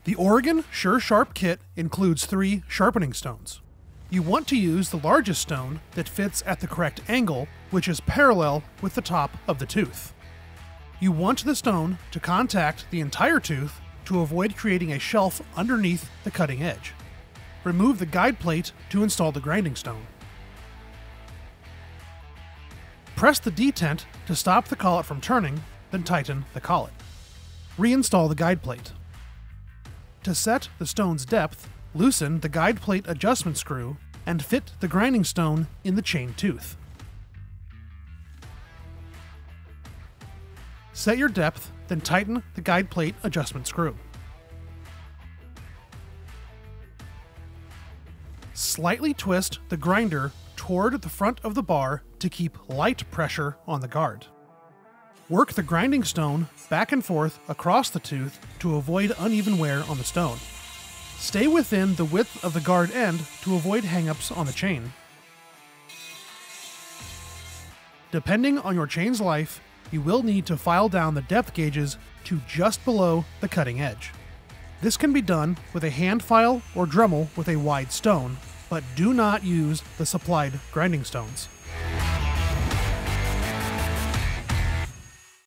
The Oregon Sure Sharp kit includes 3 sharpening stones. You want to use the largest stone that fits at the correct angle, which is parallel with the top of the tooth. You want the stone to contact the entire tooth to avoid creating a shelf underneath the cutting edge. Remove the guide plate to install the grinding stone. Press the detent to stop the collet from turning, then tighten the collet. Reinstall the guide plate. To set the stone's depth, loosen the guide plate adjustment screw and fit the grinding stone in the chain tooth. Set your depth, then tighten the guide plate adjustment screw. Slightly twist the grinder toward the front of the bar to keep light pressure on the guard. Work the grinding stone back and forth across the tooth to avoid uneven wear on the stone. Stay within the width of the guard end to avoid hang-ups on the chain. Depending on your chain's life, you will need to file down the depth gauges to just below the cutting edge. This can be done with a hand file or Dremel with a wide stone, but do not use the supplied grinding stones.